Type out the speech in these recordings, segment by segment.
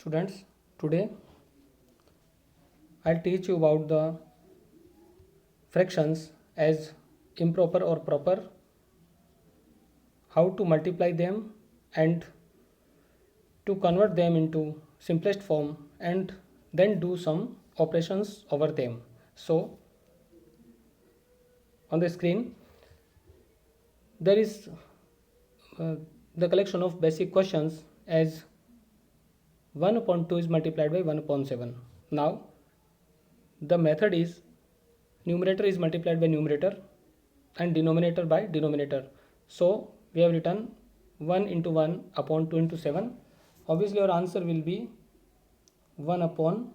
Students, today I'll teach you about the fractions as improper or proper, how to multiply them and to convert them into simplest form and then do some operations over them. So on the screen there is uh, the collection of basic questions as 1 upon 2 is multiplied by 1 upon 7. Now the method is numerator is multiplied by numerator and denominator by denominator. So we have written 1 into 1 upon 2 into 7. Obviously our answer will be 1 upon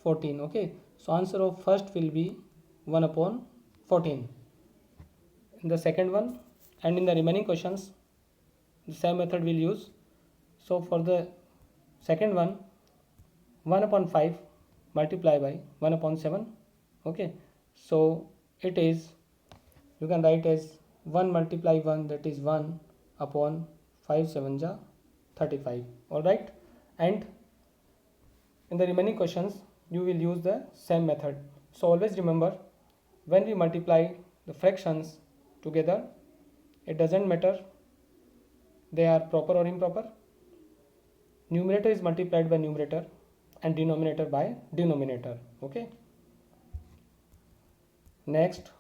14. Okay, so answer of first will be 1 upon 14 in the second one, and in the remaining questions the same method will use. So for the second one, 1 upon 5 multiply by 1 upon 7. Okay, so it is, you can write as 1 multiply 1, that is 1 upon 5 7 ja 35. All right, and in the remaining questions you will use the same method. So always remember, when we multiply the fractions together, it doesn't matter they are proper or improper, numerator is multiplied by numerator and denominator by denominator. Okay, next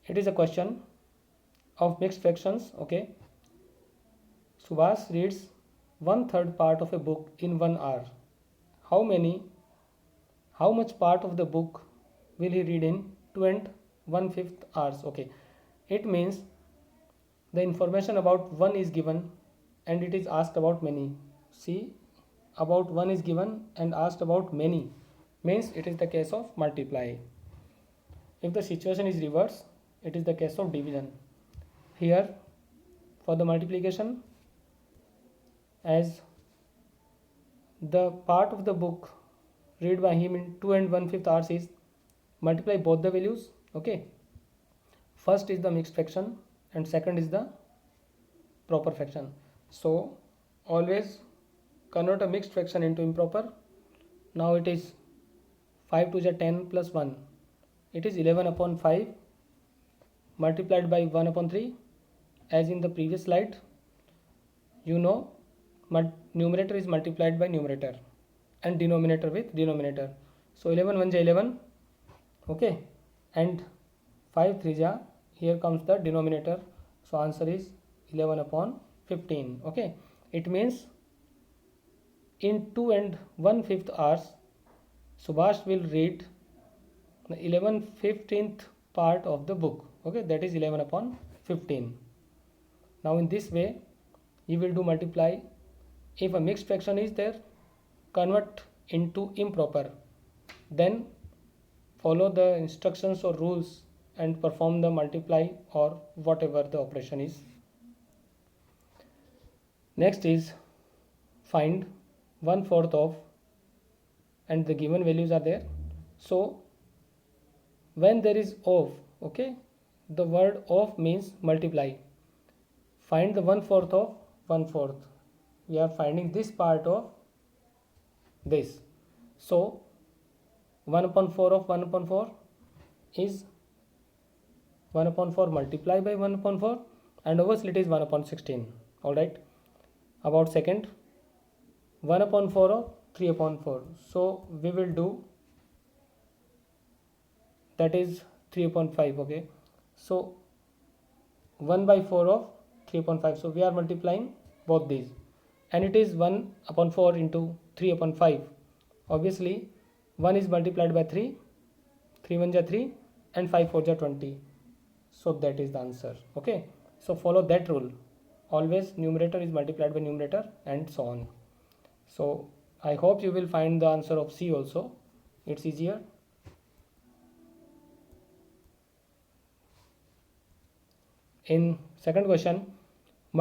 it is a question of mixed fractions. Okay, Subhas reads 1/3 part of a book in 1 hour. How much part of the book will he read in 2 and 1/5 hours? Okay, it means the information about 1 is given and it is asked about many. See, about 1 is given and asked about many, means it is the case of multiply. If the situation is reverse, it is the case of division. Here for the multiplication, as the part of the book read by him in 2 and 1/5 hours is, multiply both the values. Okay, first is the mixed fraction and second is the proper fraction. So always convert a mixed fraction into improper. Now it is 5 to the 10 plus 1, it is 11 upon 5 multiplied by 1 upon 3. As in the previous slide, you know, numerator is multiplied by numerator and denominator with denominator. So 11 1 ja 11. Okay, and 5 3 ja, here comes the denominator, so answer is 11 upon 15. Okay, it means in 2 and 1/5 hours Subhash will read the 11/15th part of the book. Okay, that is 11 upon 15. Now in this way you will do multiply. If a mixed fraction is there, convert into improper, then follow the instructions or rules and perform the multiply or whatever the operation is. Next is find 1/4 of, and the given values are there. So when there is of, okay, the word of means multiply. Find the 1/4 of 1/4. We are finding this part of this. So 1 upon 4 of 1 upon 4 is 1 upon 4 multiply by 1 upon 4, and obviously it is 1 upon 16. All right, about second, 1 upon 4 of 3 upon 4. So we will do, that is 3 upon 5. Okay, so 1 by 4 of 3 upon 5. So we are multiplying both these, and it is 1 upon 4 into 3 upon 5. Obviously 1 is multiplied by 3, 3 1 ja 3, and 5 4 ja 20. So that is the answer. Okay, so follow that rule. Always numerator is multiplied by numerator and so on. So I hope you will find the answer of C also. It's easier. In second question,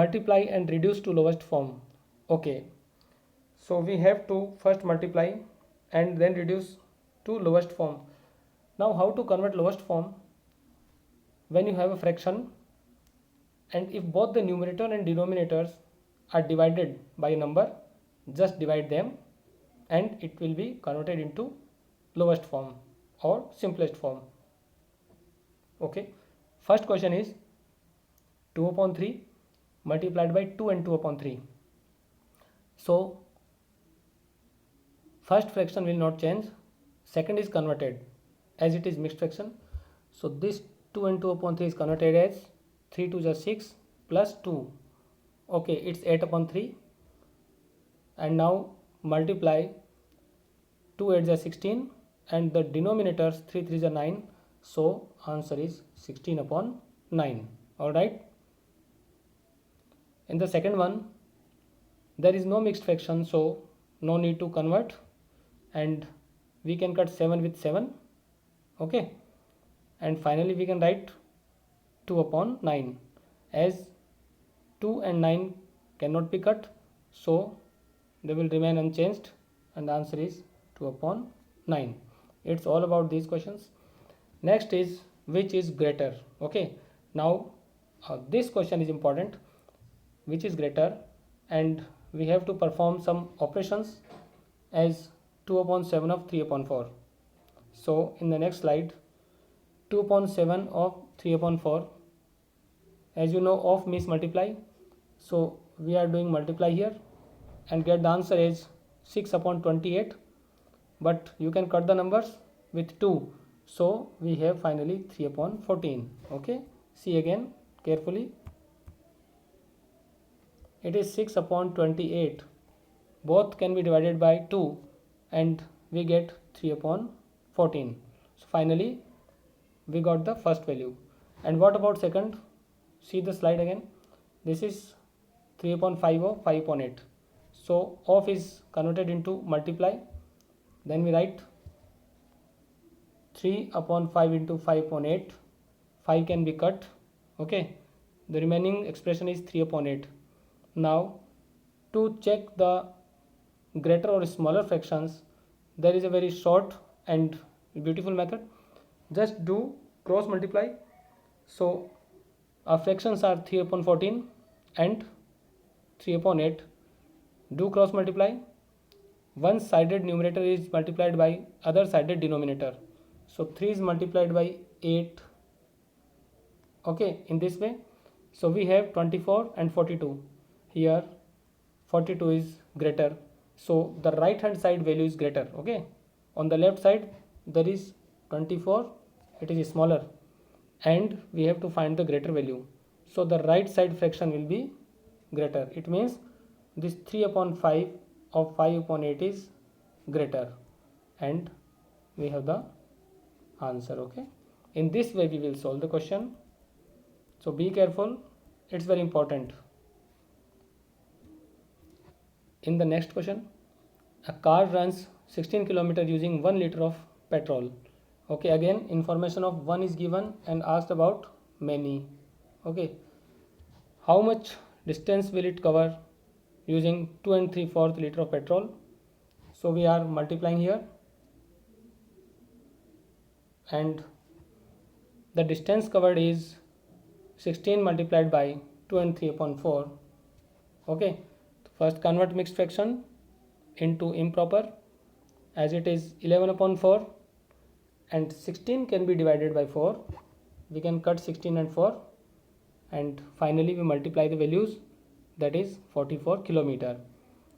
multiply and reduce to lowest form. Okay, so we have to first multiply and then reduce to lowest form. Now how to convert lowest form? When you have a fraction and if both the numerator and denominators are divided by a number, just divide them and it will be converted into lowest form or simplest form. Okay, first question is 2 upon 3 multiplied by 2 and 2 upon 3. So first fraction will not change, second is converted as it is mixed fraction. So this 2 and 2 upon 3 is converted as 3 2 is 6 plus 2. Okay, it's 8 upon 3, and now multiply 2 8 is 16 and the denominators 3 3 is 9, so answer is 16 upon 9. All right, in the second one there is no mixed fraction, so no need to convert, and we can cut 7 with 7. Okay, and finally we can write 2 upon 9, as 2 and 9 cannot be cut, so they will remain unchanged, and the answer is 2 upon 9. It's all about these questions. Next is which is greater. Okay, now this question is important, which is greater, and we have to perform some operations as 2 upon 7 of 3 upon 4. So in the next slide, 2 upon 7 of 3 upon 4, as you know of means multiply, so we are doing multiply here and get the answer is 6 upon 28, but you can cut the numbers with 2, so we have finally 3 upon 14. Okay, see again carefully, it is 6 upon 28, both can be divided by 2 and we get 3 upon 14. So finally we got the first value. And what about second? See the slide again, this is 3 upon 5 of 5 upon 8, so of is converted into multiply, then we write 3 upon 5 into 5 upon 8, 5 can be cut. Okay, the remaining expression is 3 upon 8. Now to check the greater or smaller fractions, there is a very short and beautiful method. Just do cross multiply. So our fractions are 3 upon 14 and 3 upon 8. Do cross multiply. One sided numerator is multiplied by other sided denominator. So 3 is multiplied by 8. Okay, in this way. So we have 24 and 42. Here 42 is greater, so the right hand side value is greater. Okay, on the left side there is 24, it is smaller, and we have to find the greater value, so the right side fraction will be greater. It means this 3 upon 5 of 5 upon 8 is greater, and we have the answer. Okay, in this way we will solve the question, so be careful, it's very important. In the next question, a car runs 16 km using 1 liter of petrol. Okay, again information of 1 is given and asked about many. Okay, how much distance will it cover using 2 and 3/4 liter of petrol? So we are multiplying here, and the distance covered is 16 multiplied by 2 and 3 upon 4. Okay, first convert mixed fraction into improper, as it is 11 upon 4 and 16 can be divided by 4, we can cut 16 and 4, and finally we multiply the values, that is 44 kilometer.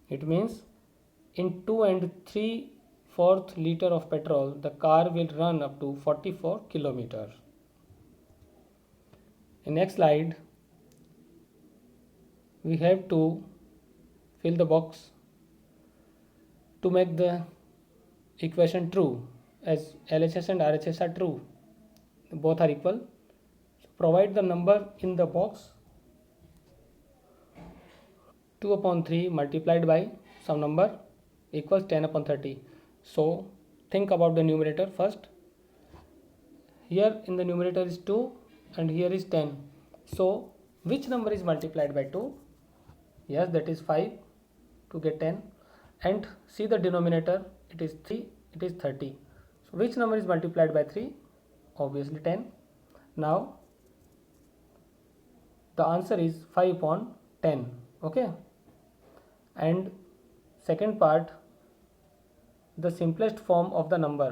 It means in 2 and 3/4 liter of petrol the car will run up to 44 kilometer. In next slide we have to fill the box to make the equation true, as LHS and RHS are true, both are equal. So provide the number in the box. 2 upon 3 multiplied by some number equals 10 upon 30. So think about the numerator first. Here in the numerator is 2 and here is 10. So which number is multiplied by 2? Yes, that is 5 to get 10. And see the denominator, it is 3, it is 30. So which number is multiplied by 3? Obviously 10. Now the answer is 5 upon 10. Okay, and second part, the simplest form of the number.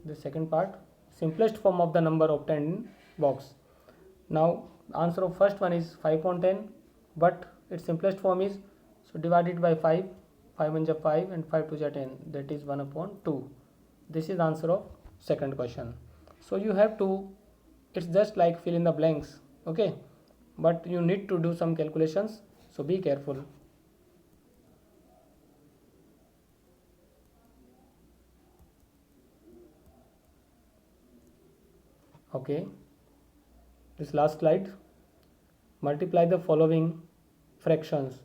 The second part, simplest form of the number obtained in box. Now answer of first one is 5/10, but its simplest form is, so divide it by 5, 5 1 is 5 and 5 2 is 10, that is 1/2. This is answer of second question. So you have to, it's just like fill in the blanks, okay, but you need to do some calculations, so be careful. Okay, this last slide, multiply the following fractions.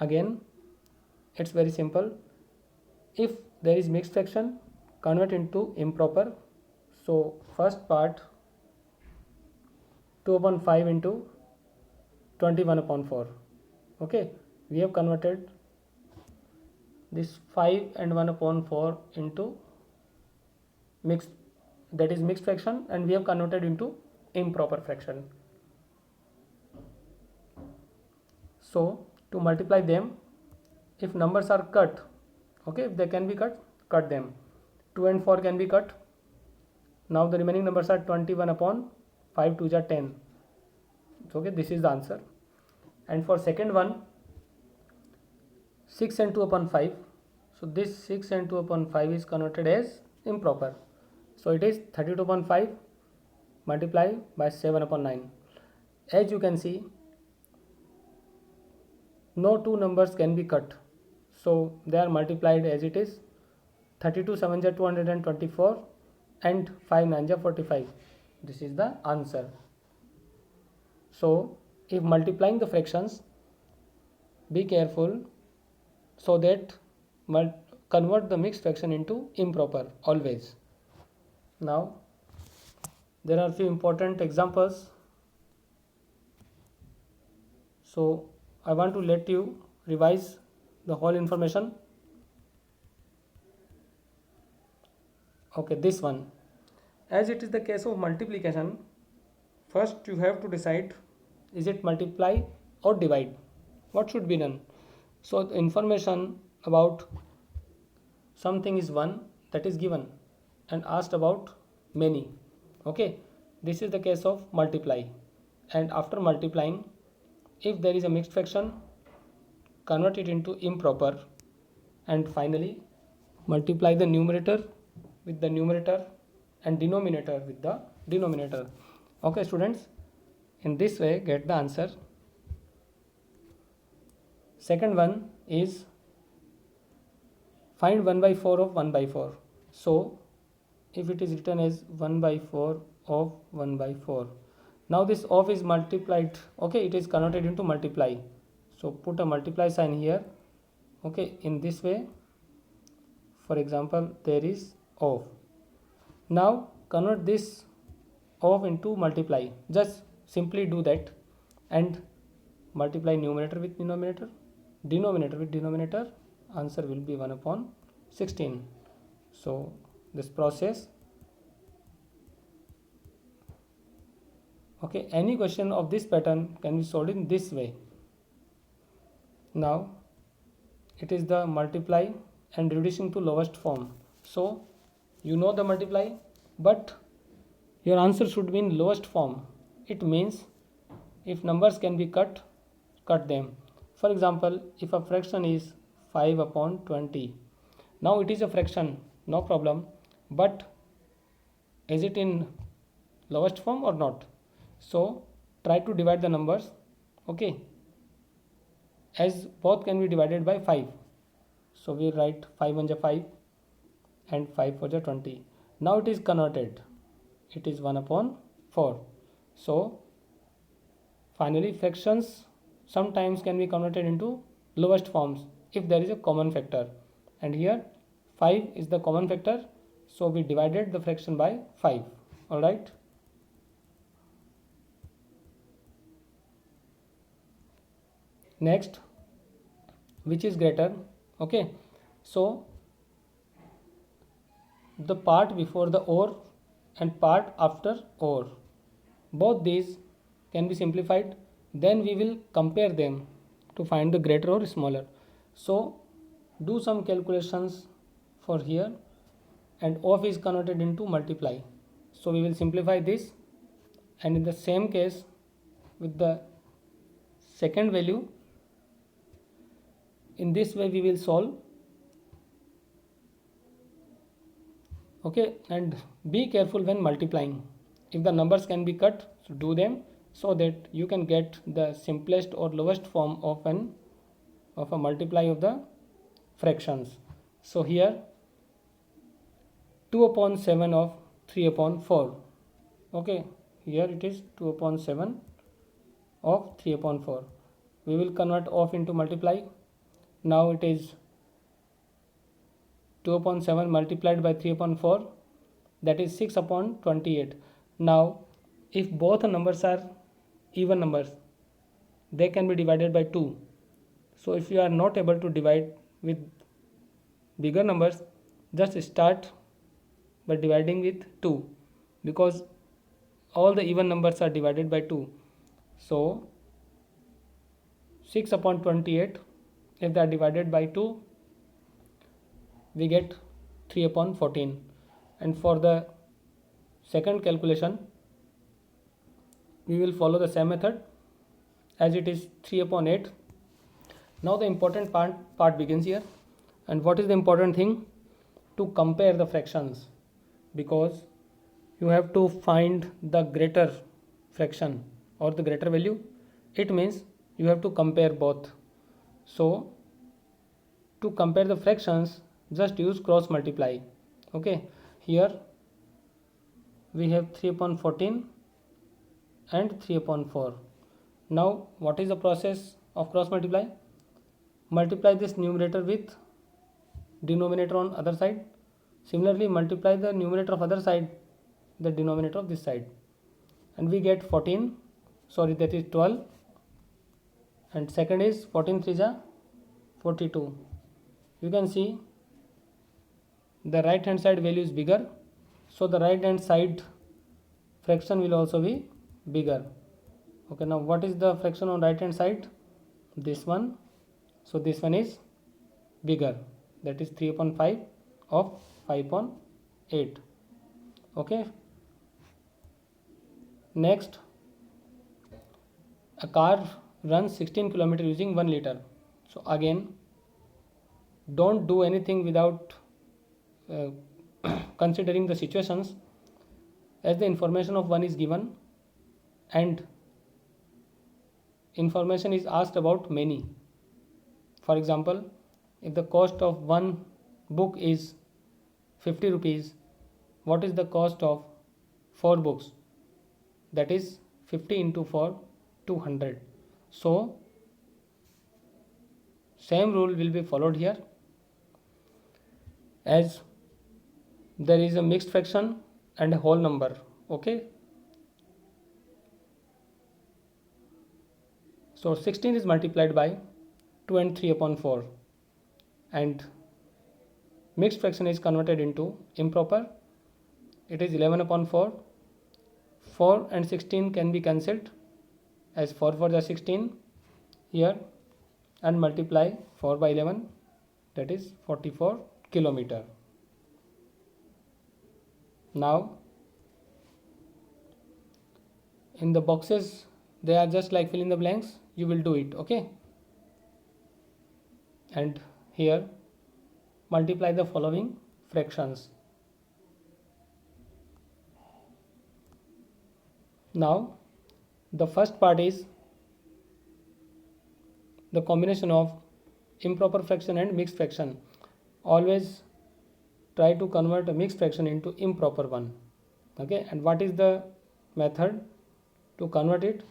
Again, it's very simple. If there is mixed fraction, convert into improper. So first part, 2/5 into 21/4. Okay, we have converted this 5 and 1/4 into mixed, that is mixed fraction, and we have converted into improper fraction. So to multiply them, if numbers are cut, okay, if they can be cut, cut them. 2 and 4 can be cut. Now the remaining numbers are 21/5 2 is 10. Okay, this is the answer. And for second one, 6 and 2/5. So this 6 and 2/5 is converted as improper. So it is 32/5 multiplied by 7/9. As you can see, no two numbers can be cut, so they are multiplied as it is. 32 7 is 224 and 5 9 is 45. This is the answer. So if multiplying the fractions, be careful so that convert the mixed fraction into improper always. Now there are few important examples, so I want to let you revise the whole information. Okay, this one, as it is the case of multiplication, first you have to decide, is it multiply or divide, what should be done. So the information about something is one, that is given and asked about many. Okay, this is the case of multiply, and after multiplying, if there is a mixed fraction, convert it into improper, and finally multiply the numerator with the numerator and denominator with the denominator. Okay students, in this way get the answer. Second one is find 1/4 of 1/4. So if it is written as 1/4 of 1/4, now this of is multiplied, okay, it is converted into multiply, so put a multiply sign here. Okay, in this way, for example, there is of. Now convert this of into multiply, just simply do that, and multiply numerator with denominator, denominator with denominator, answer will be 1/16. So this process. Okay, any question of this pattern can be solved in this way. Now it is the multiply and reducing to lowest form. So you know the multiply, but your answer should be in lowest form. It means if numbers can be cut, cut them. For example, if a fraction is 5/20, now it is a fraction, no problem, but is it in lowest form or not? So try to divide the numbers, okay, as both can be divided by 5. So we write 5 1 is 5 and 5 4 is 20. Now it is converted, it is 1/4. So finally fractions sometimes can be converted into lowest forms if there is a common factor, and here 5 is the common factor, so we divided the fraction by 5. All right. Next, which is greater? Okay, so the part before the or and part after or, both these can be simplified, then we will compare them to find the greater or smaller. So do some calculations for here, and of is converted into multiply. So we will simplify this, and in the same case with the second value, in this way we will solve. Okay, and be careful when multiplying. If the numbers can be cut, so do them, so that you can get the simplest or lowest form of a multiply of the fractions. So here 2 upon 7 of 3 upon 4. Okay, here it is 2 upon 7 of 3 upon 4. We will convert of into multiply. Now it is 2 upon 7 multiplied by 3 upon 4, that is 6 upon 28. Now if both numbers are even numbers, they can be divided by 2. So if you are not able to divide with bigger numbers, just start by dividing with 2, because all the even numbers are divided by 2. So 6 upon 28, if they are divided by 2, we get 3 upon 14. And for the second calculation, we will follow the same method, as it is 3 upon 8. Now the important part begins here. And what is the important thing? To compare the fractions, because you have to find the greater fraction or the greater value. It means you have to compare both. So to compare the fractions, just use cross multiply. Okay, here we have 3 upon 14 and 3 upon 4. Now what is the process of cross multiply? Multiply this numerator with denominator on other side. Similarly, multiply the numerator of other side, the denominator of this side, and we get 14, sorry, that is 12, and second is 14 3 ja 42. You can see the right hand side value is bigger, so the right hand side fraction will also be bigger. Okay, now what is the fraction on right hand side? This one. So this one is bigger, that is 3 upon 5 of 5 upon 8. Okay, next, a car runs 16 km using 1 liter. So again, don't do anything without considering the situations, as the information of one is given and information is asked about many. For example, if the cost of one book is 50 rupees, what is the cost of 4 books? That is 50 into 4, 200. So same rule will be followed here, as there is a mixed fraction and a whole number. Okay, so 16 is multiplied by 2 and 3 upon 4, and mixed fraction is converted into improper. It is 11 upon 4. 4 and 16 can be cancelled, as 4 4 is 16 here, and multiply 4 by 11, that is 44 kilometer. Now in the boxes, they are just like fill in the blanks, you will do it. Okay, and here multiply the following fractions. Now the first part is the combination of improper fraction and mixed fraction. Always try to convert a mixed fraction into improper one. Okay, and what is the method to convert it?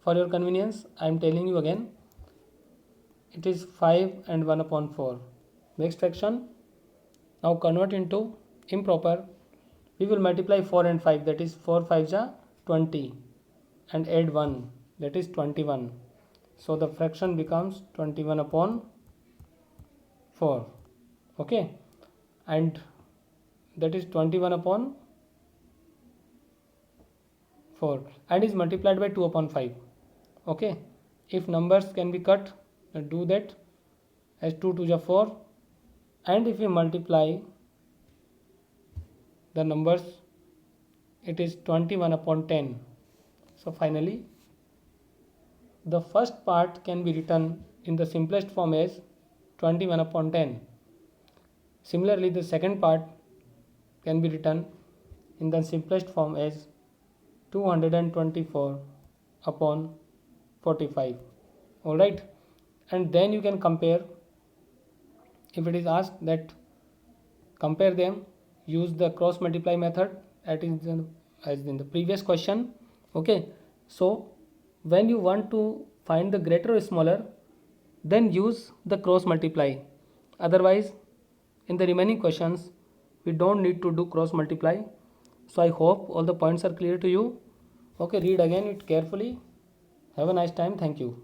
For your convenience, I am telling you again. It is 5 and 1 upon 4 mixed fraction. Now convert into improper. We will multiply 4 and 5, that is 4 5 ja 20, and add 1, that is 21. So the fraction becomes 21 upon 4. Okay, and that is 21 upon 4, and is multiplied by 2 upon 5. Okay, if numbers can be cut, do that, as 2 to the 4, and if we multiply the numbers, it is 21 upon 10. So finally the first part can be written in the simplest form as 21 upon 10. Similarly, the second part can be written in the simplest form as 224 upon 45. Alright, and then you can compare. If it is asked that compare them, use the cross multiply method as in the previous question. Okay, so when you want to find the greater or smaller, then use the cross multiply. Otherwise, in the remaining questions, we don't need to do cross multiply. So I hope all the points are clear to you. Okay, read again it carefully. Have a nice time. Thank you.